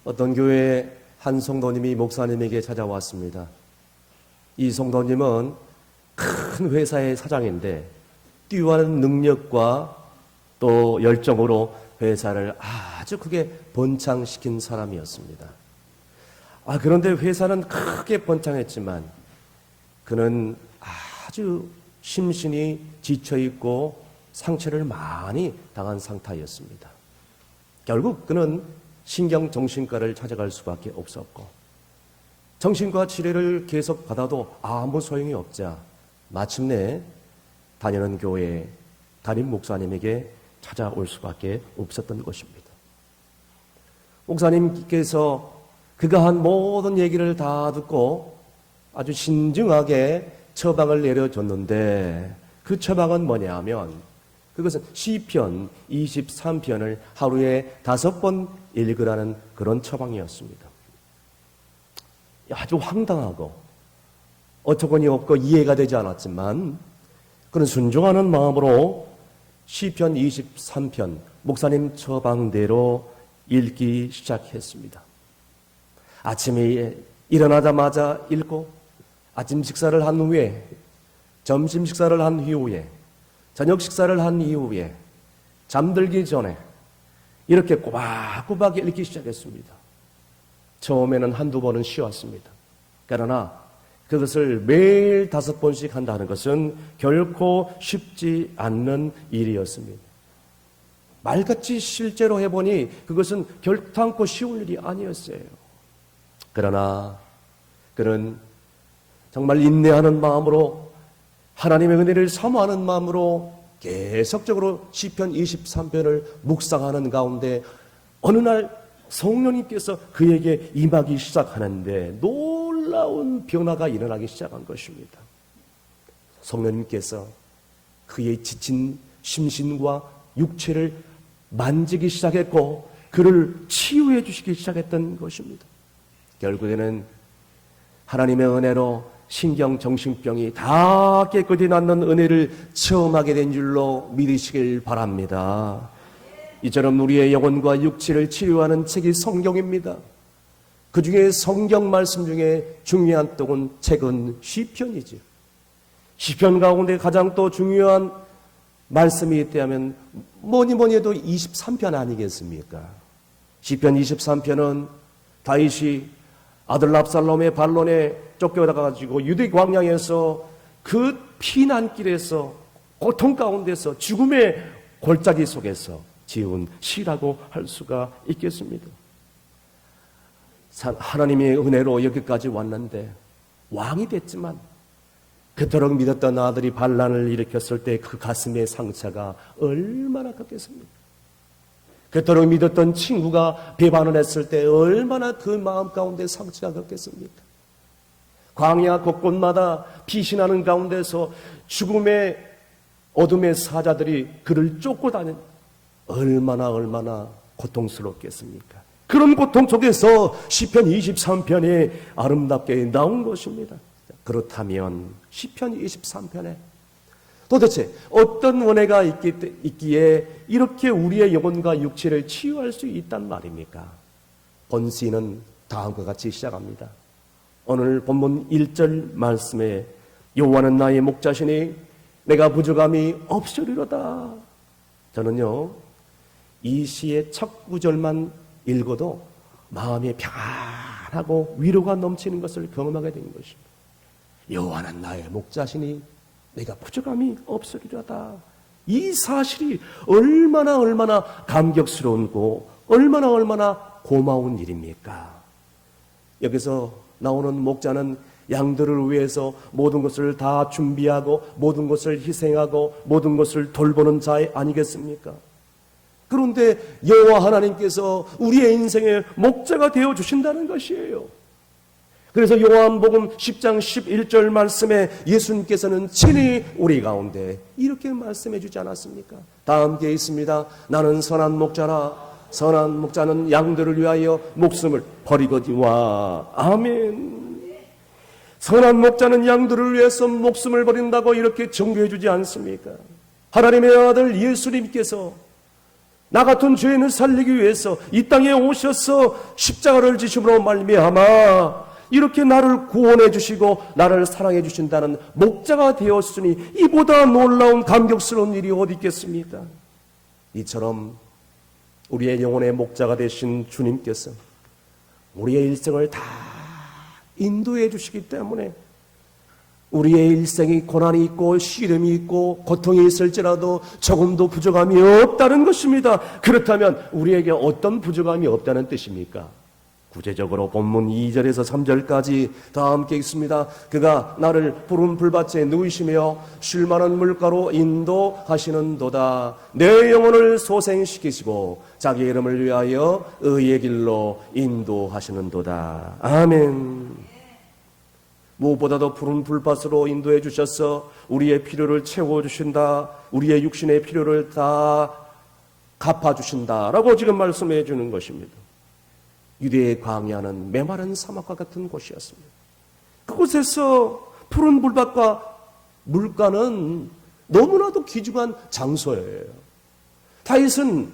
어떤 교회의 한 성도님이 목사님에게 찾아왔습니다. 이 성도님은 큰 회사의 사장인데 뛰어난 능력과 또 열정으로 회사를 아주 크게 번창시킨 사람이었습니다. 그런데 회사는 크게 번창했지만 그는 아주 심신이 지쳐있고 상처를 많이 당한 상태였습니다. 결국 그는 신경정신과를 찾아갈 수밖에 없었고 정신과 치료를 계속 받아도 아무 소용이 없자 마침내 다니는 교회 담임 목사님에게 찾아올 수밖에 없었던 것입니다. 목사님께서 그가 한 모든 얘기를 다 듣고 아주 신중하게 처방을 내려줬는데 그 처방은 뭐냐 하면 그것은 시편 23편을 하루에 5번 읽으라는 그런 처방이었습니다. 아주 황당하고 어처구니 없고 이해가 되지 않았지만 그는 순종하는 마음으로 시편 23편 목사님 처방대로 읽기 시작했습니다. 아침에 일어나자마자 읽고 아침 식사를 한 후에 점심 식사를 한 이후에 저녁 식사를 한 이후에 잠들기 전에 이렇게 꼬박꼬박 읽기 시작했습니다. 처음에는 한두 번은 쉬웠습니다. 그러나 그것을 매일 5번씩 한다는 것은 결코 쉽지 않는 일이었습니다. 말같이 실제로 해보니 그것은 결탄코 쉬울 일이 아니었어요. 그러나 그는 정말 인내하는 마음으로 하나님의 은혜를 사모하는 마음으로 계속적으로 시편 23편을 묵상하는 가운데 어느 날 성령님께서 그에게 임하기 시작하는데 놀라운 변화가 일어나기 시작한 것입니다. 성령님께서 그의 지친 심신과 육체를 만지기 시작했고 그를 치유해 주시기 시작했던 것입니다. 결국에는 하나님의 은혜로 신경정신병이 다 깨끗이 낫는 은혜를 체험하게 된 줄로 믿으시길 바랍니다. 이처럼 우리의 영혼과 육체를 치료하는 책이 성경입니다. 그 중에 성경 말씀 중에 중요한 책은 시편이죠. 시편 가운데 가장 또 중요한 말씀이 있다면 뭐니 해도 23편 아니겠습니까? 시편 23편은 다윗이 아들 압살롬의 반론에 쫓겨나가지고 유대 광야에서 그 피난길에서 고통 가운데서 죽음의 골짜기 속에서 지은 시라고 할 수가 있겠습니다. 하나님의 은혜로 여기까지 왔는데 왕이 됐지만 그토록 믿었던 아들이 반란을 일으켰을 때 그 가슴의 상처가 얼마나 컸겠습니까? 그토록 믿었던 친구가 배반을 했을 때 얼마나 그 마음 가운데 상처가 컸겠습니까? 광야 곳곳마다 피신하는 가운데서 죽음의 어둠의 사자들이 그를 쫓고 다니는 얼마나 고통스럽겠습니까? 그런 고통 속에서 시편 23편이 아름답게 나온 것입니다. 그렇다면 시편 23편에 도대체 어떤 은혜가 있기에 이렇게 우리의 영혼과 육체를 치유할 수 있단 말입니까? 본시는 다음과 같이 시작합니다. 오늘 본문 1절 말씀에 여호와는 나의 목자시니 내가 부족함이 없으리로다. 저는요 이 시의 첫 구절만 읽어도 마음이 평안하고 위로가 넘치는 것을 경험하게 된 것입니다. 여호와는 나의 목자시니 내가 부족함이 없으리로다. 이 사실이 얼마나 감격스러운고 얼마나 고마운 일입니까? 여기서 나오는 목자는 양들을 위해서 모든 것을 다 준비하고 모든 것을 희생하고 모든 것을 돌보는 자 아니겠습니까? 그런데 여호와 하나님께서 우리의 인생의 목자가 되어 주신다는 것이에요. 그래서 요한복음 10장 11절 말씀에 예수님께서는 친히 우리 가운데 이렇게 말씀해 주지 않았습니까? 다 함께 있습니다. 나는 선한 목자라. 선한 목자는 양들을 위하여 목숨을 버리거니와. 아멘. 선한 목자는 양들을 위해서 목숨을 버린다고 이렇게 정죄해 주지 않습니까? 하나님의 아들 예수님께서 나 같은 죄인을 살리기 위해서 이 땅에 오셔서 십자가를 지심으로 말미암아 이렇게 나를 구원해 주시고 나를 사랑해 주신다는 목자가 되었으니 이보다 놀라운 감격스러운 일이 어디 있겠습니까? 이처럼 우리의 영혼의 목자가 되신 주님께서 우리의 일생을 다 인도해 주시기 때문에 우리의 일생이 고난이 있고 시름이 있고 고통이 있을지라도 조금도 부족함이 없다는 것입니다. 그렇다면 우리에게 어떤 부족함이 없다는 뜻입니까? 구체적으로 본문 2절에서 3절까지 다 함께 읽습니다. 그가 나를 푸른 불밭에 누이시며 쉴만한 물가로 인도하시는도다. 내 영혼을 소생시키시고 자기 이름을 위하여 의의 길로 인도하시는도다. 아멘. 무엇보다도 푸른 불밭으로 인도해 주셔서 우리의 필요를 채워주신다. 우리의 육신의 필요를 다 갚아주신다라고 지금 말씀해 주는 것입니다. 유대의 광야는 메마른 사막과 같은 곳이었습니다. 그곳에서 푸른 불밭과 물가는 너무나도 귀중한 장소예요. 다윗은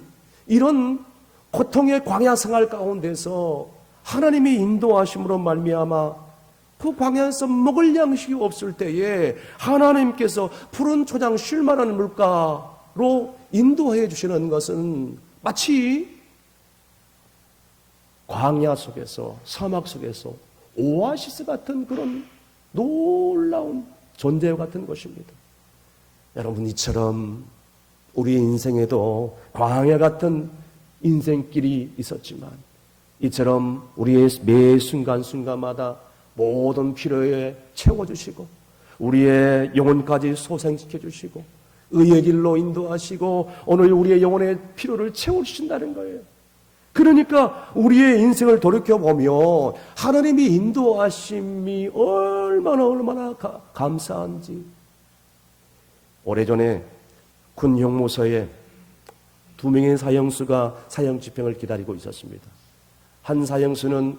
이런 고통의 광야 생활 가운데서 하나님의 인도하심으로 말미암아 그 광야에서 먹을 양식이 없을 때에 하나님께서 푸른 초장 쉴만한 물가로 인도해 주시는 것은 마치 광야 속에서 사막 속에서 오아시스 같은 그런 놀라운 존재 같은 것입니다. 여러분, 이처럼 우리 인생에도 광야 같은 인생길이 있었지만 이처럼 우리의 매 순간순간마다 모든 필요에 채워주시고 우리의 영혼까지 소생시켜 주시고 의의 길로 인도하시고 오늘 우리의 영혼의 필요를 채워주신다는 거예요. 그러니까 우리의 인생을 돌이켜보면 하나님이 인도하심이 얼마나 감사한지. 오래전에 군 형무소에 2명의 사형수가 사형 집행을 기다리고 있었습니다. 한 사형수는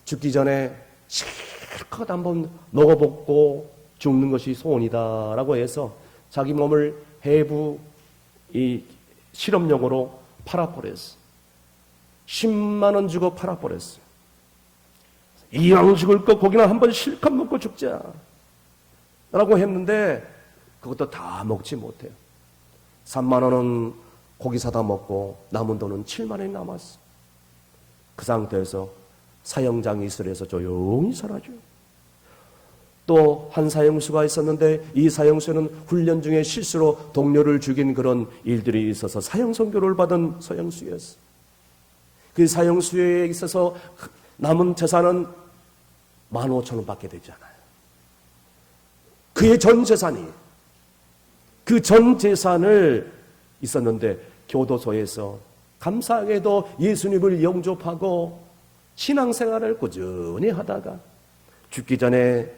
죽기 전에 실컷 한번 먹어먹고 죽는 것이 소원이다라고 해서 자기 몸을 해부 이 실험용으로 팔아버렸어. 10만 원 주고 팔아버렸어. 이왕 죽을 거 고기나 한번 실컷 먹고 죽자 라고 했는데 그것도 다 먹지 못해요. 3만 원은 고기 사다 먹고 남은 돈은 7만 원이 남았어. 그 상태에서 사형장 이슬에서 조용히 사라져요. 또 한 사형수가 있었는데 이 사형수는 훈련 중에 실수로 동료를 죽인 그런 일들이 있어서 사형 선고를 받은 사형수였어. 그 사형수에 있어서 남은 재산은 15,000원밖에 되지 않아요. 그의 전 재산이 그 전 재산을 있었는데 교도소에서 감사하게도 예수님을 영접하고 신앙생활을 꾸준히 하다가 죽기 전에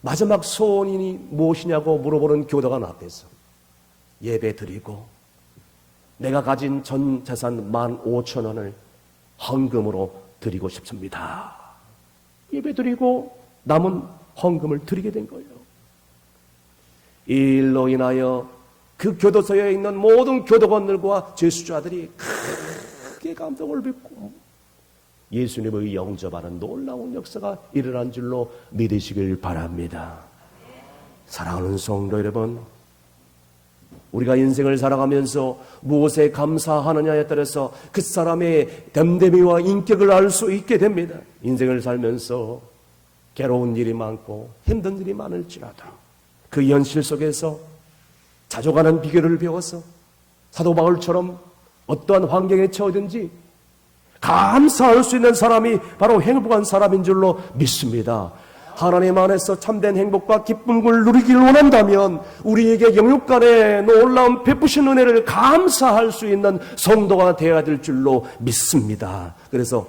마지막 소원이 무엇이냐고 물어보는 교도관 앞에서 예배 드리고 내가 가진 전 재산 15,000원을 헌금으로 드리고 싶습니다. 예배 드리고 남은 헌금을 드리게 된 거예요. 이 일로 인하여 그 교도소에 있는 모든 교도관들과 죄수자들이 크게 감동을 받고 예수님의 영접하는 놀라운 역사가 일어난 줄로 믿으시길 바랍니다. 사랑하는 성도 여러분, 우리가 인생을 살아가면서 무엇에 감사하느냐에 따라서 그 사람의 됨됨이와 인격을 알 수 있게 됩니다. 인생을 살면서 괴로운 일이 많고 힘든 일이 많을지라도 그 현실 속에서 자족하는 비결을 배워서 사도 바울처럼 어떠한 환경에 처하든지 감사할 수 있는 사람이 바로 행복한 사람인 줄로 믿습니다. 하나님 안에서 참된 행복과 기쁨을 누리길 원한다면 우리에게 영육간의 놀라운 베푸신 은혜를 감사할 수 있는 성도가 되어야 될 줄로 믿습니다. 그래서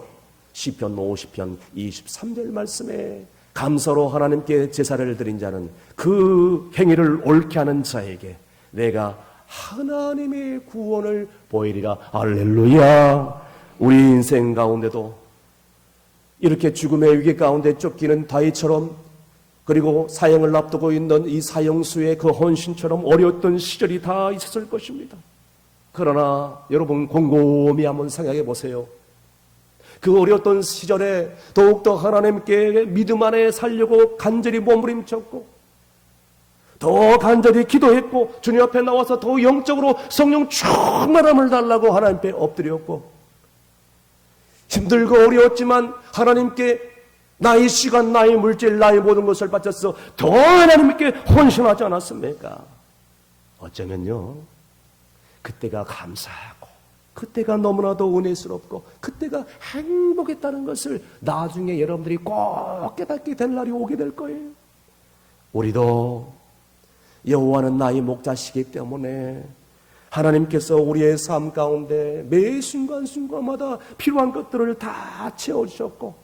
시편 50편 23절 말씀에 감사로 하나님께 제사를 드린 자는 그 행위를 옳게 하는 자에게 내가 하나님의 구원을 보이리라. 할렐루야. 우리 인생 가운데도 이렇게 죽음의 위기 가운데 쫓기는 다윗처럼, 그리고 사형을 앞두고 있는 이 사형수의 그 헌신처럼 어려웠던 시절이 다 있었을 것입니다. 그러나 여러분 곰곰이 한번 생각해 보세요. 그 어려웠던 시절에 더욱더 하나님께 믿음 안에 살려고 간절히 몸부림쳤고 더 간절히 기도했고 주님 앞에 나와서 더 영적으로 성령 충만함을 달라고 하나님께 엎드렸고 힘들고 어려웠지만 하나님께 나의 시간, 나의 물질, 나의 모든 것을 바쳐서 더 하나님께 헌신하지 않았습니까? 어쩌면요 그때가 감사하고 그때가 너무나도 은혜스럽고 그때가 행복했다는 것을 나중에 여러분들이 꼭 깨닫게 될 날이 오게 될 거예요. 우리도 여호와는 나의 목자시기 때문에 하나님께서 우리의 삶 가운데 매 순간순간마다 필요한 것들을 다 채워주셨고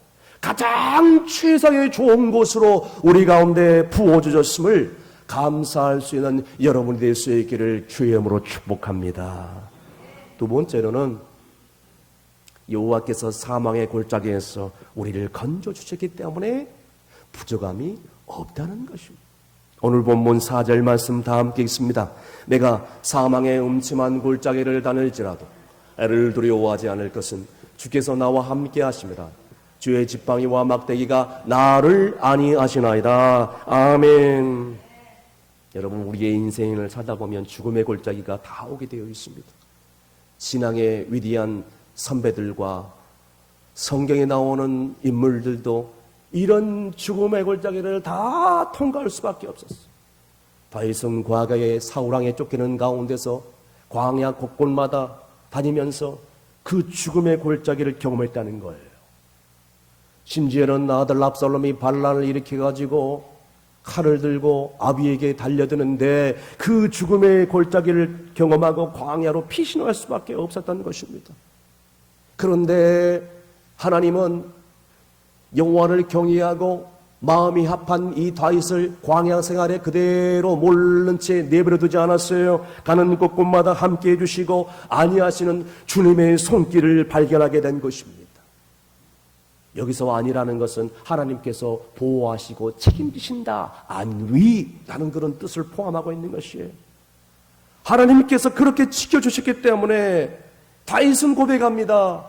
가장 최상의 좋은 곳으로 우리 가운데 부어주셨음을 감사할 수 있는 여러분이 될 수 있기를 주의 이름으로 축복합니다. 두 번째로는 여호와께서 사망의 골짜기에서 우리를 건져주셨기 때문에 부족함이 없다는 것입니다. 오늘 본문 4절 말씀 다 함께 읽습니다. 내가 사망의 음침한 골짜기를 다닐지라도 애를 두려워하지 않을 것은 주께서 나와 함께 하심이라. 주의 지팡이와 막대기가 나를 안위하시나이다. 아멘. 여러분 우리의 인생을 살다 보면 죽음의 골짜기가 다 오게 되어 있습니다. 신앙의 위대한 선배들과 성경에 나오는 인물들도 이런 죽음의 골짜기를 다 통과할 수밖에 없었어요. 다윗은 과거에 사울왕에 쫓기는 가운데서 광야 곳곳마다 다니면서 그 죽음의 골짜기를 경험했다는 거예요. 심지어는 아들 압살롬이 반란을 일으켜가지고 칼을 들고 아비에게 달려드는데 그 죽음의 골짜기를 경험하고 광야로 피신할 수밖에 없었던 것입니다. 그런데 하나님은 여호와를 경외하고 마음이 합한 이 다윗을 광야 생활에 그대로 모른 채 내버려 두지 않았어요. 가는 곳곳마다 함께 해주시고 안위하시는 주님의 손길을 발견하게 된 것입니다. 여기서 안위라는 것은 하나님께서 보호하시고 책임지신다, 안위라는 그런 뜻을 포함하고 있는 것이에요. 하나님께서 그렇게 지켜주셨기 때문에 다윗은 고백합니다.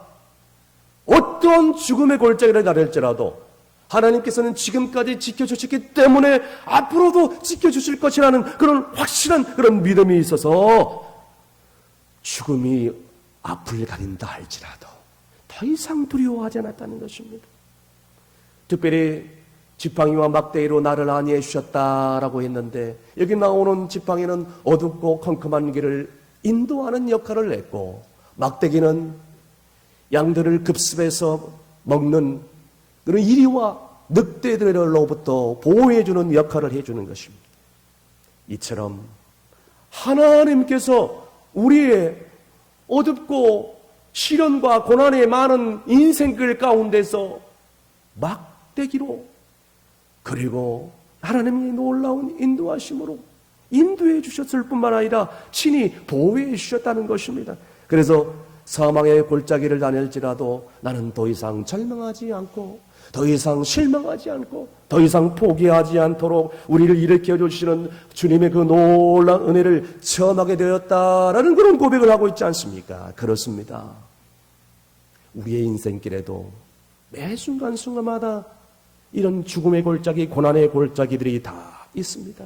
어떤 죽음의 골짜기를 다닐지라도 하나님께서는 지금까지 지켜주셨기 때문에 앞으로도 지켜주실 것이라는 그런 확실한 그런 믿음이 있어서 죽음이 앞을 가린다 할지라도 더 이상 두려워하지 않았다는 것입니다. 특별히 지팡이와 막대기로 나를 안위해 주셨다라고 했는데 여기 나오는 지팡이는 어둡고 컴컴한 길을 인도하는 역할을 했고 막대기는 양들을 급습해서 먹는 그런 이리와 늑대들로부터 보호해주는 역할을 해주는 것입니다. 이처럼 하나님께서 우리의 어둡고 시련과 고난의 많은 인생길 가운데서 막대기로 그리고 하나님의 놀라운 인도하심으로 인도해 주셨을 뿐만 아니라 친히 보호해 주셨다는 것입니다. 그래서 사망의 골짜기를 다닐지라도 나는 더 이상 절망하지 않고 더 이상 실망하지 않고 더 이상 포기하지 않도록 우리를 일으켜 주시는 주님의 그 놀라운 은혜를 체험하게 되었다라는 그런 고백을 하고 있지 않습니까? 그렇습니다. 우리의 인생길에도 매 순간순간마다 이런 죽음의 골짜기, 고난의 골짜기들이 다 있습니다.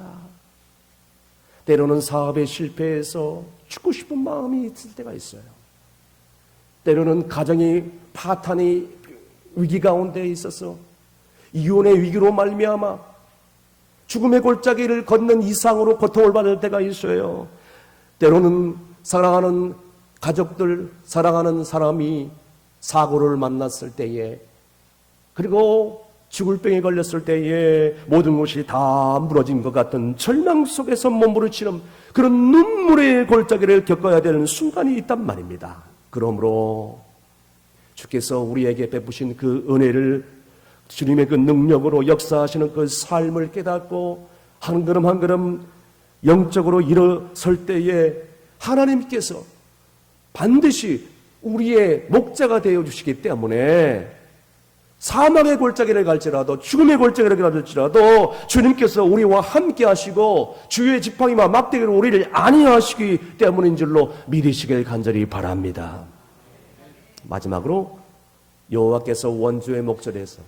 때로는 사업에 실패해서 죽고 싶은 마음이 있을 때가 있어요. 때로는 가정이 파탄이 위기 가운데 있어서 이혼의 위기로 말미암아 죽음의 골짜기를 걷는 이상으로 고통을 받을 때가 있어요. 때로는 사랑하는 가족들, 사랑하는 사람이 사고를 만났을 때에 그리고 죽을 병에 걸렸을 때에 모든 것이 다 무너진 것 같은 절망 속에서 몸부림치는 그런 눈물의 골짜기를 겪어야 되는 순간이 있단 말입니다. 그러므로 주께서 우리에게 베푸신 그 은혜를 주님의 그 능력으로 역사하시는 그 삶을 깨닫고 한 걸음 한 걸음 영적으로 일어설 때에 하나님께서 반드시 우리의 목자가 되어 주시기 때문에 사망의 골짜기를 갈지라도 죽음의 골짜기를 갈지라도 주님께서 우리와 함께 하시고 주의 지팡이와 막대기로 우리를 안위하시기 때문인 줄로 믿으시길 간절히 바랍니다. 마지막으로 여호와께서 원수의 목전에서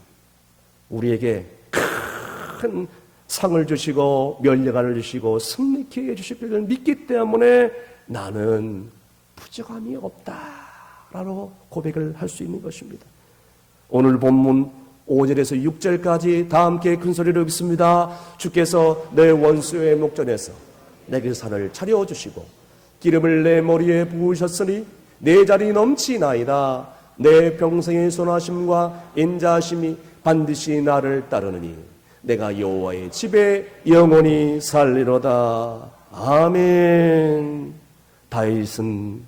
우리에게 큰 상을 주시고 면류관을 주시고 승리케 해주실 것을 믿기 때문에 나는 부족함이 없다라고 고백을 할 수 있는 것입니다. 오늘 본문 5절에서 6절까지 다 함께 큰 소리로 읽습니다. 주께서 내 원수의 목전에서 내게 산을 차려주시고 기름을 내 머리에 부으셨으니 내 자리 넘치나이다. 내 평생의 선하심과 인자하심이 반드시 나를 따르느니 내가 여호와의 집에 영원히 살리로다. 아멘. 다윗은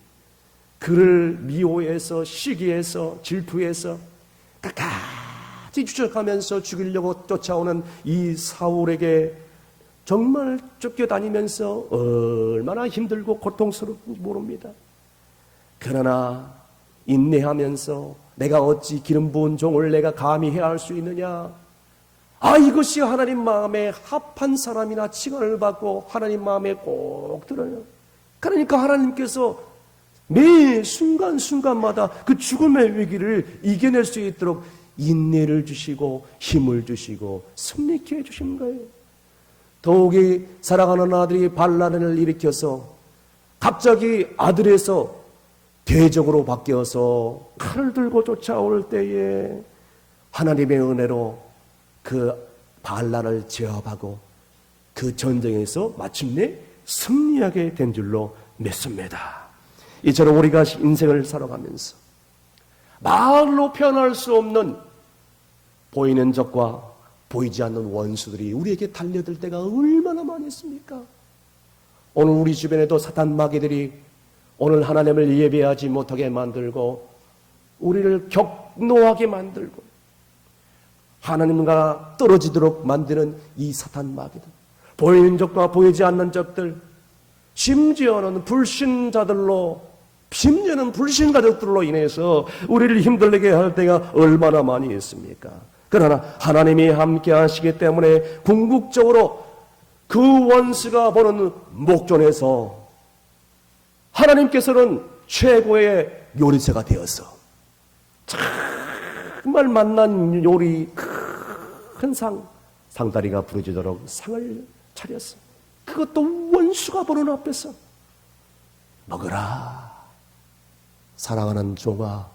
그를 미워해서 시기해서 질투해서 끝까지 추적하면서 죽이려고 쫓아오는 이 사울에게 정말 쫓겨다니면서 얼마나 힘들고 고통스러운지 모릅니다. 그러나 인내하면서 내가 어찌 기름 부은 종을 내가 감히 해할 수 있느냐. 이것이 하나님 마음에 합한 사람이나 칭언을 받고 하나님 마음에 꼭 들어요. 그러니까 하나님께서 매 순간순간마다 그 죽음의 위기를 이겨낼 수 있도록 인내를 주시고 힘을 주시고 승리케 해주신 거예요. 더욱이 사랑하는 아들이 반란을 일으켜서 갑자기 아들에서 대적으로 바뀌어서 칼을 들고 쫓아올 때에 하나님의 은혜로 그 반란을 제압하고 그 전쟁에서 마침내 승리하게 된 줄로 믿습니다. 이처럼 우리가 인생을 살아가면서 말로 표현할 수 없는 보이는 적과 보이지 않는 원수들이 우리에게 달려들 때가 얼마나 많이 있습니까? 오늘 우리 주변에도 사탄 마귀들이 오늘 하나님을 예배하지 못하게 만들고 우리를 격노하게 만들고 하나님과 떨어지도록 만드는 이 사탄 마귀들, 보이는 적과 보이지 않는 적들, 심지어는 불신가족들로 인해서 우리를 힘들게 할 때가 얼마나 많이 있습니까? 그러나 하나님이 함께 하시기 때문에 궁극적으로 그 원수가 보는 목전에서 하나님께서는 최고의 요리사가 되어서 정말 맛난 요리 큰 상다리가 부러지도록 상을 차렸어. 그것도 원수가 보는 앞에서 먹으라. 사랑하는 종아,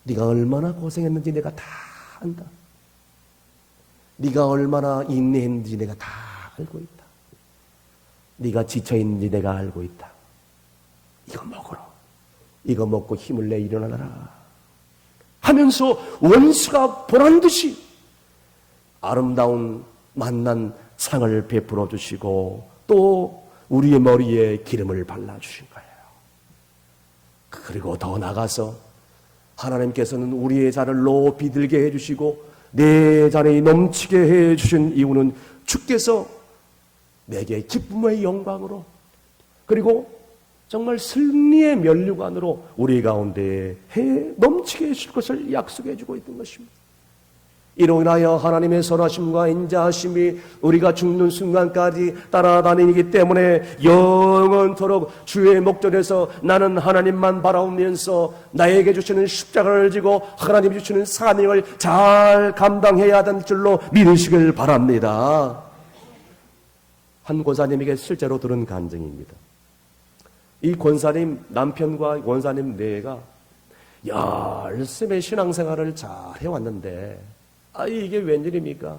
네가 얼마나 고생했는지 내가 다 안다. 네가 얼마나 인내했는지 내가 다 알고 있다. 네가 지쳐있는지 내가 알고 있다. 이거 먹어라. 이거 먹고 힘을 내 일어나라 하면서 원수가 보란듯이 아름다운 맛난 상을 베풀어 주시고 또 우리의 머리에 기름을 발라주신 거예요. 그리고 더 나가서 하나님께서는 우리의 잔을 높이 들게 해주시고 내 잔이 넘치게 해주신 이유는 주께서 내게 기쁨의 영광으로 그리고 정말 승리의 면류관으로 우리 가운데 넘치게 해줄 것을 약속해 주고 있는 것입니다. 이로 인하여 하나님의 선하심과 인자하심이 우리가 죽는 순간까지 따라다니기 때문에 영원토록 주의 목전에서 나는 하나님만 바라보면서 나에게 주시는 십자가를 지고 하나님이 주시는 사명을 잘 감당해야 하는 줄로 믿으시길 바랍니다. 한 권사님에게 실제로 들은 간증입니다. 이 권사님 남편과 권사님 내가 열심히 신앙생활을 잘 해왔는데 이게 웬일입니까?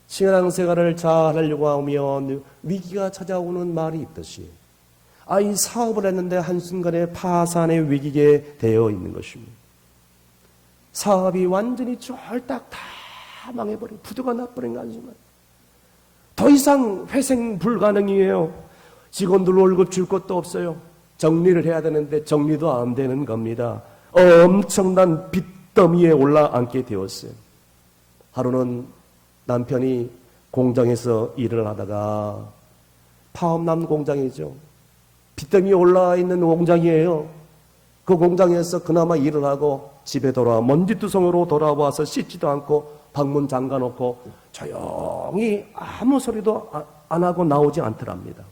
신앙생활을 잘 하려고 하면 위기가 찾아오는 말이 있듯이 이 사업을 했는데 한순간에 파산의 위기에 되어 있는 것입니다. 사업이 완전히 쫄딱 다 망해버린 부도가 나버린 거 아니지만 더 이상 회생 불가능이에요. 직원들 월급 줄 것도 없어요. 정리를 해야 되는데 정리도 안 되는 겁니다. 엄청난 빚더미에 올라앉게 되었어요. 하루는 남편이 공장에서 일을 하다가 파업남 공장이죠. 빚더미에 올라와 있는 공장이에요. 그 공장에서 그나마 일을 하고 집에 돌아와 먼지투성으로 돌아와서 씻지도 않고 방문 잠가놓고 조용히 아무 소리도 안 하고 나오지 않더랍니다.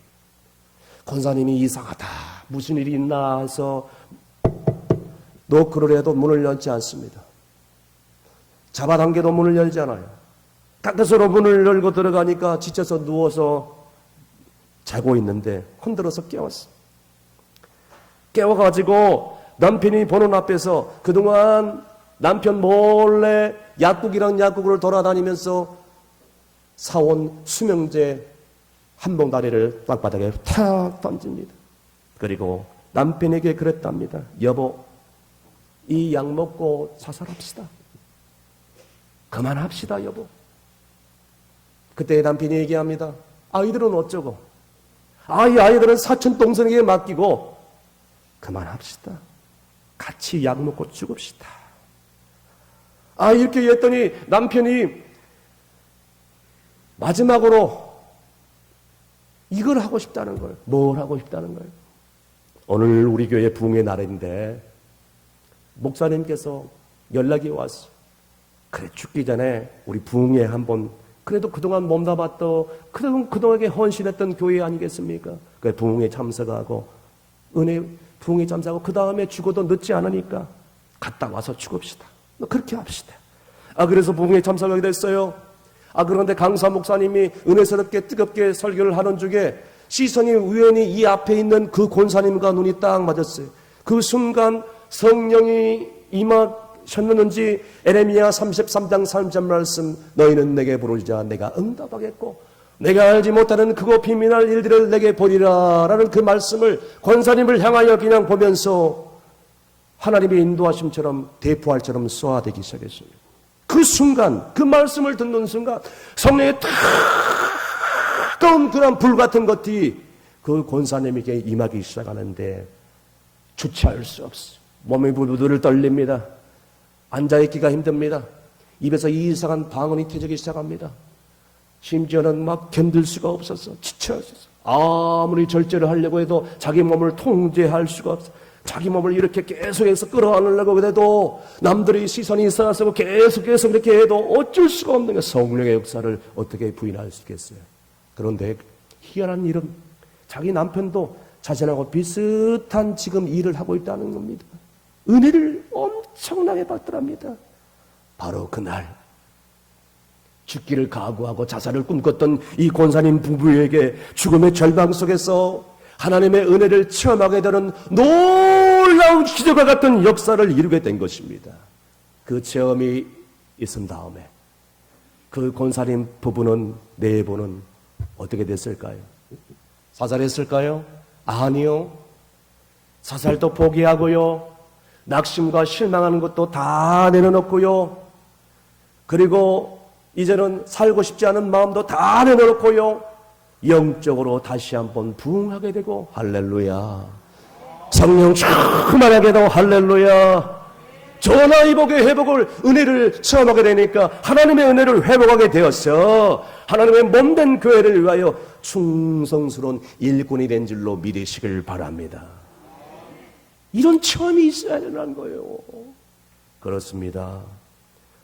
권사님이 이상하다, 무슨 일이 있나 해서 노크를 해도 문을 열지 않습니다. 잡아당겨도 문을 열지 않아요. 가까스로 문을 열고 들어가니까 지쳐서 누워서 자고 있는데 흔들어서 깨웠어. 깨워가지고 남편이 보는 앞에서 그동안 남편 몰래 약국이랑 약국을 돌아다니면서 사온 수명제 한 봉다리를 땅바닥에 탁 던집니다. 그리고 남편에게 그랬답니다. 여보, 이 약 먹고 자살합시다. 그만합시다, 여보. 그때 남편이 얘기합니다. 아이들은 어쩌고? 이 아이들은 사촌 동생에게 맡기고 그만합시다. 같이 약 먹고 죽읍시다. 이렇게 했더니 남편이 마지막으로 이걸 하고 싶다는 거예요. 뭘 하고 싶다는 거예요? 오늘 우리 교회 부흥의 날인데 목사님께서 연락이 왔어요. 그래, 죽기 전에 우리 부흥회 한번, 그래도 그동안 몸담았던, 그동안에 헌신했던 교회 아니겠습니까? 그래, 부흥회 참석하고, 부흥회 참석하고, 그 다음에 죽어도 늦지 않으니까 갔다 와서 죽읍시다. 그렇게 합시다. 그래서 부흥회 참석하게 됐어요. 그런데 강사 목사님이 은혜스럽게 뜨겁게 설교를 하는 중에 시선이 우연히 이 앞에 있는 그 권사님과 눈이 딱 맞았어요. 그 순간 성령이 임하셨는지 에레미야 33장 3절 말씀, 너희는 내게 부르자 내가 응답하겠고 내가 알지 못하는 크고 비밀할 일들을 내게 보리라 라는 그 말씀을 권사님을 향하여 그냥 보면서 하나님의 인도하심처럼 대포알처럼 쏘아대기 시작했습니다. 그 순간, 그 말씀을 듣는 순간 성령의 뜨거운 그런 불 같은 것이 그 권사님에게 임하기 시작하는데 주체할 수 없어요. 몸이 부들부들 떨립니다. 앉아있기가 힘듭니다. 입에서 이상한 방언이 터지기 시작합니다. 심지어는 막 견딜 수가 없어서 지쳐있어서 아무리 절제를 하려고 해도 자기 몸을 통제할 수가 없어요. 자기 몸을 이렇게 계속해서 끌어안으려고 해도 남들의 시선이 있어서 계속해서 그렇게 해도 어쩔 수가 없는 게 성령의 역사를 어떻게 부인할 수 있겠어요. 그런데 희한한 일은 자기 남편도 자신하고 비슷한 지금 일을 하고 있다는 겁니다. 은혜를 엄청나게 받더랍니다. 바로 그날 죽기를 각오하고 자살을 꿈꿨던 이 권사님 부부에게 죽음의 절망 속에서 하나님의 은혜를 체험하게 되는 놀라운 기적과 같은 역사를 이루게 된 것입니다. 그 체험이 있은 다음에 그 권사님 부부는, 내부는 어떻게 됐을까요? 자살했을까요? 아니요. 자살도 포기하고요. 낙심과 실망하는 것도 다 내려놓고요. 그리고 이제는 살고 싶지 않은 마음도 다 내려놓고요. 영적으로 다시 한번 부흥하게 되고 할렐루야. 성령 충만하게 되고 할렐루야. 전화위복의 회복을, 은혜를 체험하게 되니까 하나님의 은혜를 회복하게 되어서 하나님의 몸된 교회를 위하여 충성스러운 일꾼이 된 줄로 믿으시길 바랍니다. 이런 체험이 있어야 되는 거예요. 그렇습니다.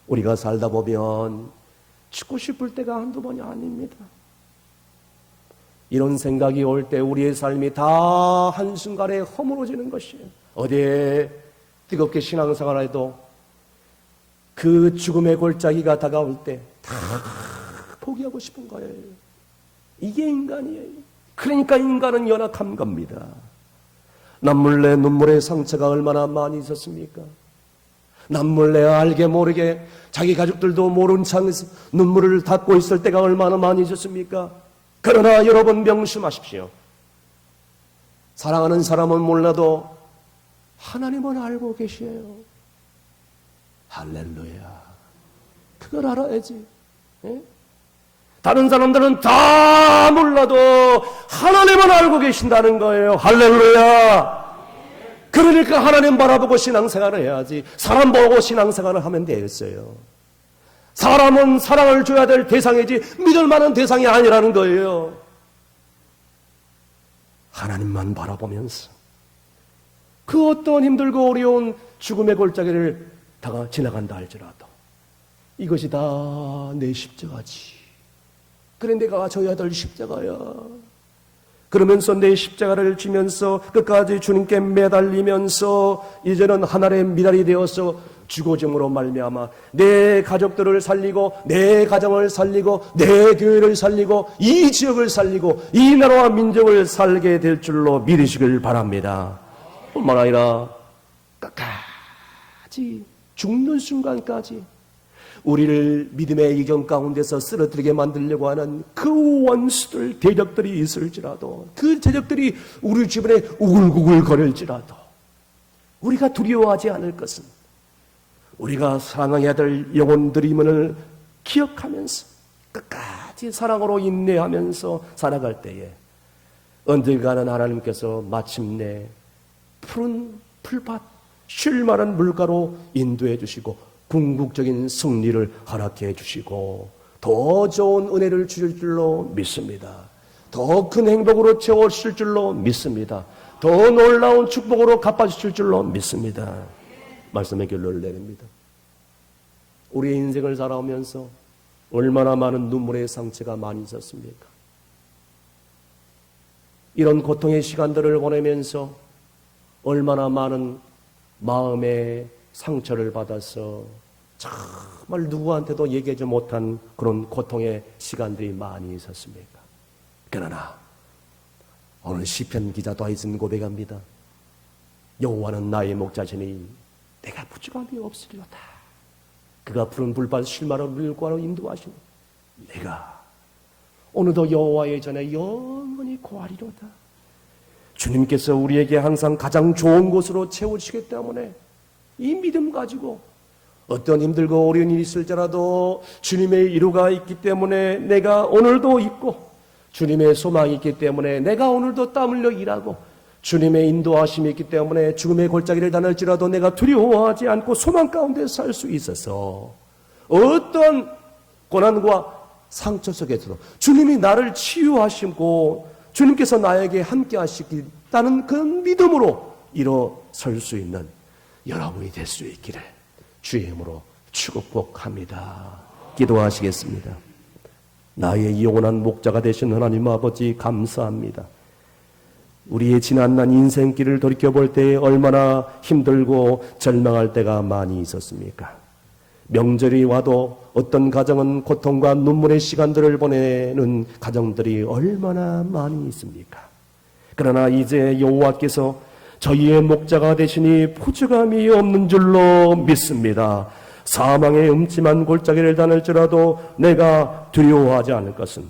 우리가 살다 보면 죽고 싶을 때가 한두 번이 아닙니다. 이런 생각이 올 때 우리의 삶이 다 한순간에 허물어지는 것이에요. 어디에 뜨겁게 신앙생활을 해도 그 죽음의 골짜기가 다가올 때 다 포기하고 싶은 거예요. 이게 인간이에요. 그러니까 인간은 연약한 겁니다. 남몰래 눈물의 상처가 얼마나 많이 있었습니까? 남몰래 알게 모르게 자기 가족들도 모른 채 눈물을 닦고 있을 때가 얼마나 많이 있었습니까? 그러나 여러분 명심하십시오. 사랑하는 사람은 몰라도 하나님은 알고 계셔요. 할렐루야. 그걸 알아야지. 예? 다른 사람들은 다 몰라도 하나님은 알고 계신다는 거예요. 할렐루야. 그러니까 하나님 바라보고 신앙생활을 해야지. 사람 보고 신앙생활을 하면 되겠어요. 사람은 사랑을 줘야 될 대상이지 믿을 만한 대상이 아니라는 거예요. 하나님만 바라보면서 그 어떤 힘들고 어려운 죽음의 골짜기를 지나간다 할지라도 이것이 다 내 십자가지. 그래 내가 져야 될 십자가야. 그러면서 내 십자가를 지면서 끝까지 주님께 매달리면서 이제는 하늘의 미달이 되어서 죽어짐으로 말미암아 내 가족들을 살리고 내 가정을 살리고 내 교회를 살리고 이 지역을 살리고 이 나라와 민족을 살게 될 줄로 믿으시길 바랍니다. 뿐만 아니라 끝까지 죽는 순간까지 우리를 믿음의 이경 가운데서 쓰러뜨리게 만들려고 하는 그 원수들, 대적들이 있을지라도 그 대적들이 우리 주변에 우글우글 거릴지라도 우리가 두려워하지 않을 것은 우리가 사랑해야 될 영혼들임을 기억하면서 끝까지 사랑으로 인내하면서 살아갈 때에 언젠가는 하나님께서 마침내 푸른 풀밭, 쉴만한 물가로 인도해 주시고 궁극적인 승리를 허락해 주시고 더 좋은 은혜를 주실 줄로 믿습니다. 더 큰 행복으로 채워주실 줄로 믿습니다. 더 놀라운 축복으로 갚아주실 줄로 믿습니다. 말씀의 결론을 내립니다. 우리의 인생을 살아오면서 얼마나 많은 눈물의 상처가 많이 있었습니까? 이런 고통의 시간들을 보내면서 얼마나 많은 마음의 상처를 받아서 정말 누구한테도 얘기하지 못한 그런 고통의 시간들이 많이 있었습니까? 그러나 오늘 시편 기자도 하여튼 고백합니다. 여호와는 나의 목자시니 내가 부족함이 없으리로다. 그가 푸른 불밭 쉴만한 물가로 인도하시니 내가 오늘도 여호와의 전에 영원히 거하리로다. 주님께서 우리에게 항상 가장 좋은 곳으로 채우시기 때문에 이 믿음 가지고 어떤 힘들고 어려운 일이 있을지라도 주님의 위로가 있기 때문에 내가 오늘도 있고 주님의 소망이 있기 때문에 내가 오늘도 땀 흘려 일하고 주님의 인도하심이 있기 때문에 죽음의 골짜기를 다닐지라도 내가 두려워하지 않고 소망 가운데 살 수 있어서 어떤 고난과 상처 속에서도 주님이 나를 치유하시고 주님께서 나에게 함께 하시겠다는 그런 믿음으로 일어설 수 있는 여러분이 될 수 있기를 주의 이름으로 축복합니다. 기도하시겠습니다. 나의 영원한 목자가 되신 하나님 아버지 감사합니다. 우리의 지난날 인생길을 돌이켜볼 때 얼마나 힘들고 절망할 때가 많이 있었습니까? 명절이 와도 어떤 가정은 고통과 눈물의 시간들을 보내는 가정들이 얼마나 많이 있습니까? 그러나 이제 여호와께서 저희의 목자가 되시니 부족함이 없는 줄로 믿습니다. 사망의 음침한 골짜기를 다닐지라도 내가 두려워하지 않을 것은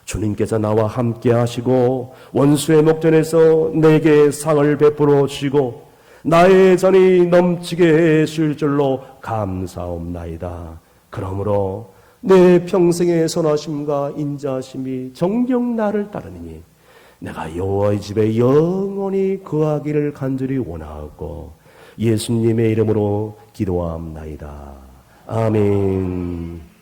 주님께서 나와 함께 하시고 원수의 목전에서 내게 상을 베풀어 주시고 나의 잔이 넘치게 해줄 줄로 감사옵나이다. 그러므로 내 평생의 선하심과 인자하심이 정녕 나를 따르니 내가 여호와의 집에 영원히 거하기를 간절히 원하고 예수님의 이름으로 기도합나이다. 아멘.